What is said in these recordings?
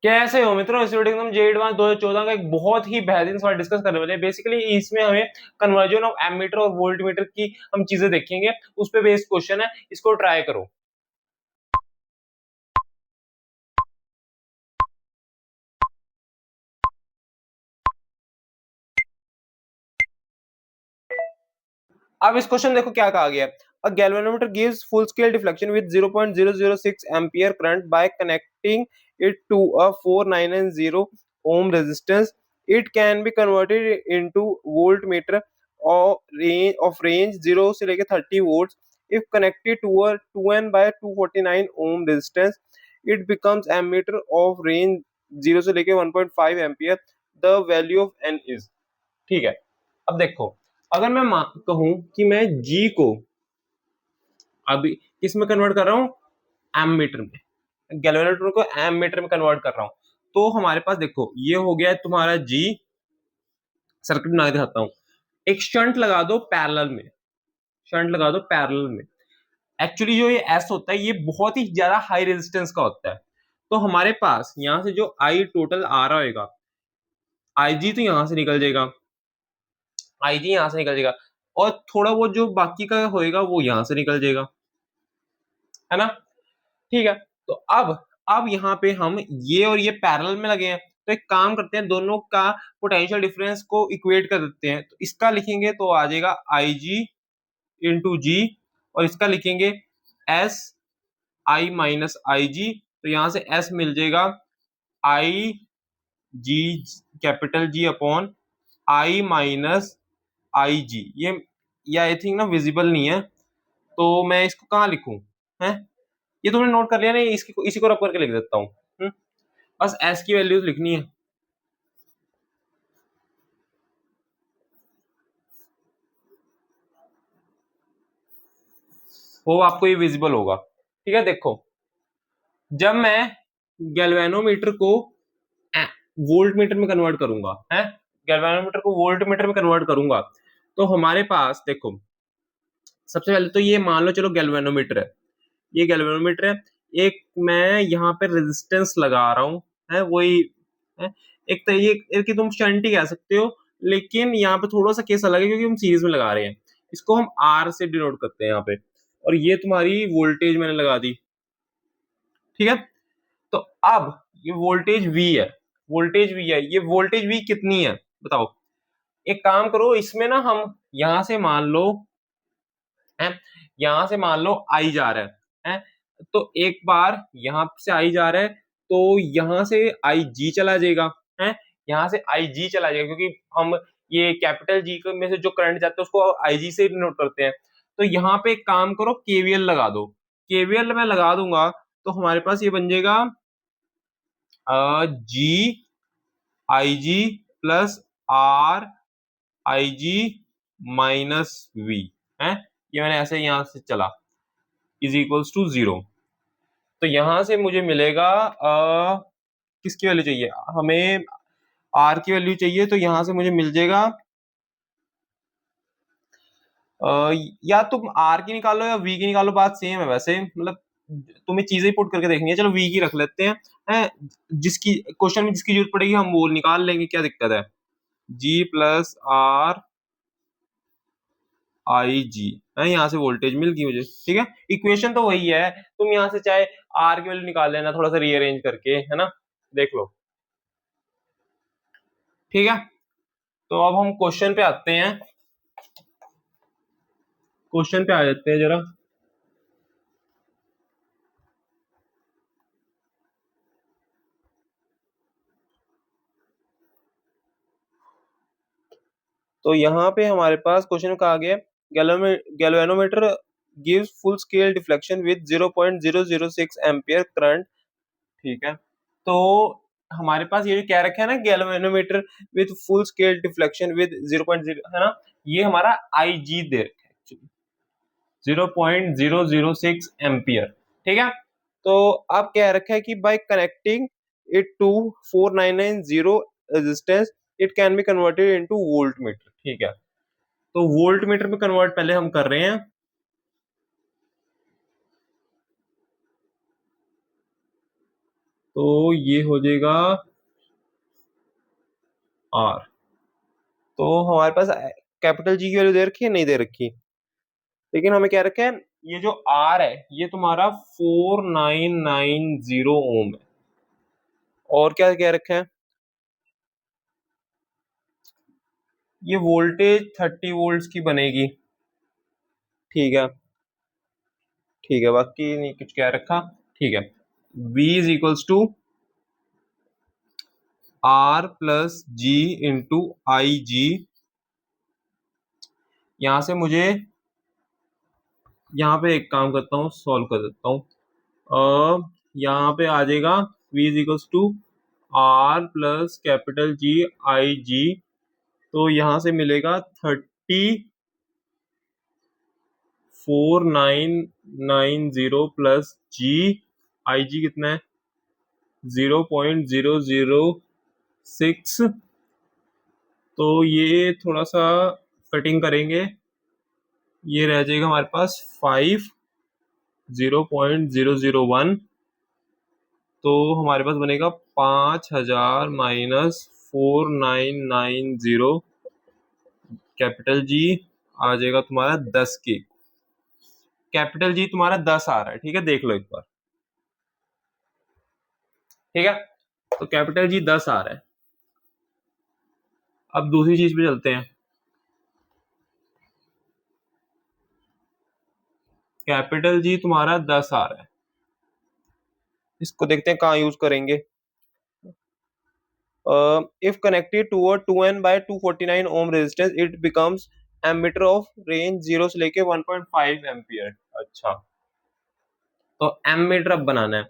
कैसे हो मित्रों, इस वीडियो में हम जे एडवांस 2014 का एक बहुत ही बेहतरीन सवाल डिस्कस करने वाले हैं। बेसिकली इसमें हमें कन्वर्जन ऑफ एमीटर और वोल्ट मीटर की हम चीजें देखेंगे, उस पे बेस्ड क्वेश्चन है, इसको ट्राई करो। अब इस क्वेश्चन देखो क्या कहा गया है। A galvanometer gives full scale deflection with 0.006 ampere current by connecting it to a 4990 ohm resistance. It can be converted into voltmeter of range 0 से लेके 30 volts. If connected to a 2n by 249 ohm resistance, it becomes ammeter of range 0 से लेके 1.5 ampere. The value of n is, ठीक है। अब देखो, अगर मैं कहूं कि मैं जी को अभी किस में कन्वर्ट कर रहा हूं, एमीटर में, गैल्वेनोमीटर को एमीटर में कन्वर्ट कर रहा हूं, तो हमारे पास देखो ये हो गया है तुम्हारा जी। सर्किट बना के दिखाता हूं। एक शंट लगा दो पैरेलल में, शंट लगा दो पैरेलल में। एक्चुअली जो ये एस होता है ये बहुत ही ज्यादा हाई रेजिस्टेंस का होता है। तो हमारे पास यहां से जो आई टोटल आ रहा होगा, आई जी तो यहां से निकल जाएगा, आई जी यहां से निकल जाएगा, और थोड़ा बहुत जो बाकी का होएगा वो यहां से निकल जाएगा, है ना। ठीक है। तो अब यहाँ पे हम ये और ये पैरेलल में लगे हैं, तो एक काम करते हैं, दोनों का पोटेंशियल डिफरेंस को इक्वेट कर देते हैं। तो इसका लिखेंगे तो आ जाएगा आई जी इंटू जी, और इसका लिखेंगे S I minus I G. तो यहां से एस मिल जाएगा I G, capital G upon I minus I G. ये आई थिंक ना विजिबल नहीं है, तो मैं इसको कहाँ लिखूं है। ये तुमने नोट कर लिया ना, इसकी इसी को रब करके लिख देता हूँ। बस एस की वैल्यूज लिखनी है। वो आपको ये विजिबल होगा, ठीक है। देखो, जब मैं गैल्वेनोमीटर को वोल्ट मीटर में कन्वर्ट करूंगा, है, गैल्वेनोमीटर को वोल्ट मीटर में कन्वर्ट करूंगा, तो हमारे पास देखो, सबसे पहले तो ये मान लो चलो गैल्वेनोमीटर है, ये गैल्वेनोमीटर है। एक मैं यहाँ पे रेजिस्टेंस लगा रहा हूँ, है वही है। एक तो ये एक कि तुम शंट ही कह सकते हो, लेकिन यहाँ पे थोड़ा सा केस अलग है क्योंकि हम सीरीज में लगा रहे हैं। इसको हम आर से डिनोट करते हैं यहाँ पे, और ये तुम्हारी वोल्टेज मैंने लगा दी, ठीक है। तो अब ये वोल्टेज वी है, वोल्टेज वी है, ये वोल्टेज वी कितनी है बताओ। एक काम करो, इसमें ना हम यहां से मान लो, है, यहां से मान लो आई जा रहा है, तो एक बार यहां से आई जा रहा है, तो यहां से आई जी चला जाएगा, है, यहां से आई जी चला जाएगा, क्योंकि हम ये कैपिटल जी में से जो करंट जाता है उसको आई जी से नोट करते हैं। तो यहाँ पे एक काम करो, केवीएल लगा दो। केवीएल मैं लगा दूंगा तो हमारे पास ये बन जाएगा G I G plus R I G minus V, है। ये मैंने ऐसे यहां से चला, इज इक्वल्स टू 0। तो यहां से मुझे मिलेगा किसकी वैल्यू चाहिए हमें, आर की वैल्यू चाहिए, तो यहां से मुझे मिल जाएगा या तुम आर की निकालो या वी की निकालो, बात सेम है वैसे, मतलब तुम्हें चीजें पुट करके देखनी है। चलो वी की रख लेते हैं, जिसकी क्वेश्चन में जिसकी जरूरत पड़ेगी हम वो निकाल लेंगे, क्या दिक्कत है। जी प्लस आर आई जी, है, यहाँ से वोल्टेज मिल गई मुझे, ठीक है। इक्वेशन तो वही है, तुम यहाँ से चाहे आर की वैल्यू निकाल लेना थोड़ा सा रीअरेंज करके, है ना, देख लो, ठीक है। तो अब हम क्वेश्चन पे आते हैं, क्वेश्चन पे आ जाते हैं जरा। तो यहाँ पे हमारे पास क्वेश्चन कहा गया, galvanometer gives full scale deflection with 0.006 ampere current, ठीक है। तो हमारे पास ये जो क्या रखा है ना, galvanometer with full scale deflection with 0.0, है ना, ये हमारा आई जी दे रखा है, 0.006 एम्पियर, ठीक है। तो अब क्या रखा है कि by connecting it to 4990 resistance, it can be converted into voltmeter, ठीक है। तो वोल्ट मीटर में कन्वर्ट पहले हम कर रहे हैं। तो ये हो जाएगा आर। तो हमारे पास कैपिटल जी की वैल्यू दे रखी है, नहीं दे रखी, लेकिन हमें क्या रखा है, ये जो आर है ये तुम्हारा 4990 ओम है। और क्या क्या रखा है, ये वोल्टेज 30 वोल्ट्स की बनेगी। ठीक है, ठीक है, बाकी नहीं कुछ क्या रखा। ठीक है, V is equals to R plus G into I G. यहां से मुझे यहाँ पे एक काम करता हूँ, सॉल्व कर देता हूँ। यहाँ पे आ जाएगा V is equals to R plus capital G I G. तो यहाँ से मिलेगा 34,990 प्लस जी, आई जी कितना है 0.006। तो ये थोड़ा सा कटिंग करेंगे, ये रह जाएगा हमारे पास 0.001। तो हमारे पास बनेगा 5000 माइनस 4990 कैपिटल जी आ जाएगा तुम्हारा 10 के। कैपिटल जी तुम्हारा 10 आ रहा है, ठीक है, देख लो एक बार। ठीक है, तो कैपिटल जी 10 आ रहा है। अब दूसरी चीज पे चलते हैं। कैपिटल जी तुम्हारा 10 आ रहा है, इसको देखते हैं कहाँ यूज करेंगे। If connected to a 2n by 249 ohm resistance, it becomes ammeter of range 0 से लेके 1.5 एम्पियर। अच्छा, तो एम्मीटर अब बनाना है।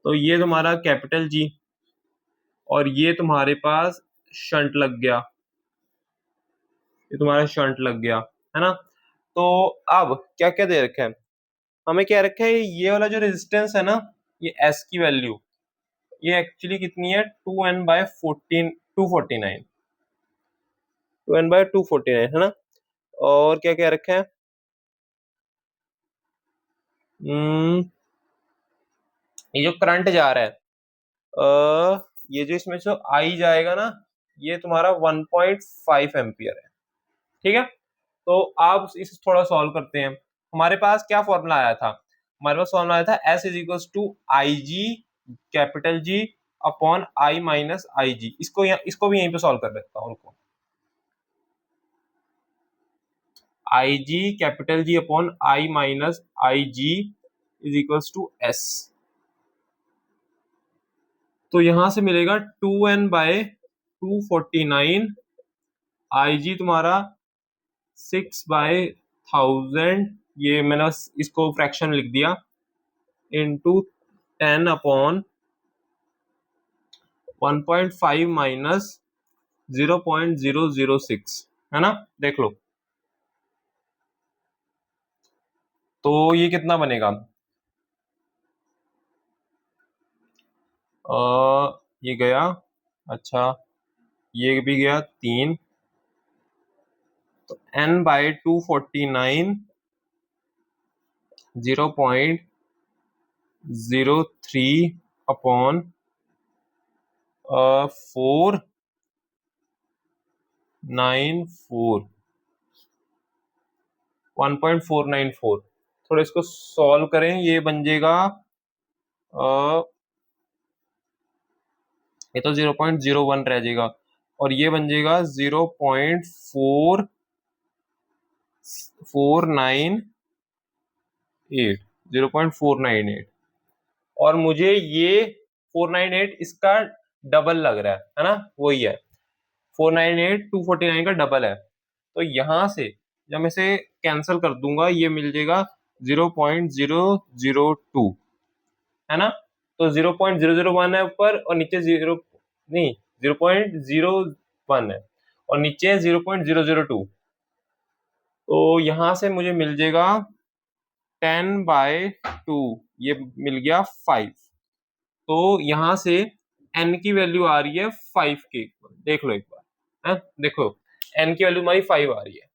तो ये तुम्हारा कैपिटल जी और ये तुम्हारे पास शंट लग गया, ये तुम्हारा शंट लग गया, है ना। तो अब क्या क्या दे रखा है, हमें क्या रखा है, ये वाला जो रेजिस्टेंस है ना, ये एस की वैल्यू ये एक्चुअली कितनी है 2n/249, 2n/249 है ना। और क्या क्या रखा है, ये जो करंट जा रहा है, ये जो इसमें से आई जाएगा ना, ये तुम्हारा 1.5 एम्पियर है। ठीक है, तो आप इसे थोड़ा सॉल्व करते हैं। हमारे पास क्या फॉर्मूला आया था, हमारे पास फॉर्मूला आया था S is equal to I G capital G upon I minus I G. इसको भी यहीं पे सॉल्व कर देता हूँ, रुको। I G capital G upon I minus I G is equal to S. तो यहां से मिलेगा 2n/249, आई जी तुम्हारा 6/1000, ये मैंने इसको फ्रैक्शन लिख दिया, इंटू 10/1.5 माइनस 0.006, है ना। देख लो, तो ये कितना बनेगा, ये गया, अच्छा ये भी गया 3। तो n/249 0.03 अपॉन 494, 1.494। थोड़ा इसको सॉल्व करें, ये बन जाएगा ये तो 0.01 रह जाएगा, और ये बन जाएगा 0.4498, 0.498। और मुझे ये 498 इसका डबल लग रहा है ना, वही है 498 249 का डबल है। तो यहां से जब मैं इसे कैंसिल कर दूंगा, ये मिल जाएगा 0.002, है ना। तो 0.001 है ऊपर, और नीचे जीरो नहीं 0.01 है, और नीचे 0.002। तो यहां से मुझे मिल जाएगा 10/2, ये मिल गया 5। तो यहां से n की वैल्यू आ रही है 5 के इक्वल, देख लो एक बार, है देखो n की वैल्यू हमारी 5 आ रही है।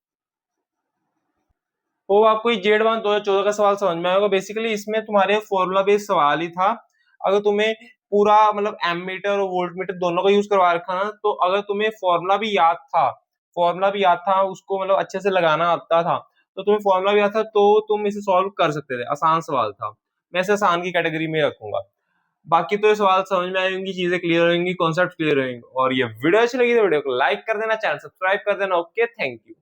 तो आपको ये जेड 1 2014 का सवाल समझ में आएगा। बेसिकली इसमें तुम्हारे फॉर्मूला बेस्ड सवाल ही था। अगर तुम्हें पूरा मतलब एमीटर और वोल्ट मीटर दोनों का यूज करवा रखा ना, तो अगर तुम्हें फॉर्मूला भी याद था उसको मतलब अच्छे से लगाना आता था, तो तुम्हें फॉर्मूला भी याद था, तो तुम इसे सॉल्व कर सकते थे, आसान सवाल था। मैं इसे आसान की कैटेगरी में रखूंगा। बाकी तो ये सवाल समझ में आएंगी, चीजें क्लियर होंगी, कॉन्सेप्ट क्लियर होंगे। और ये वीडियो अच्छी लगी तो वीडियो को लाइक कर देना, चैनल सब्सक्राइब कर देना। Okay, thank you.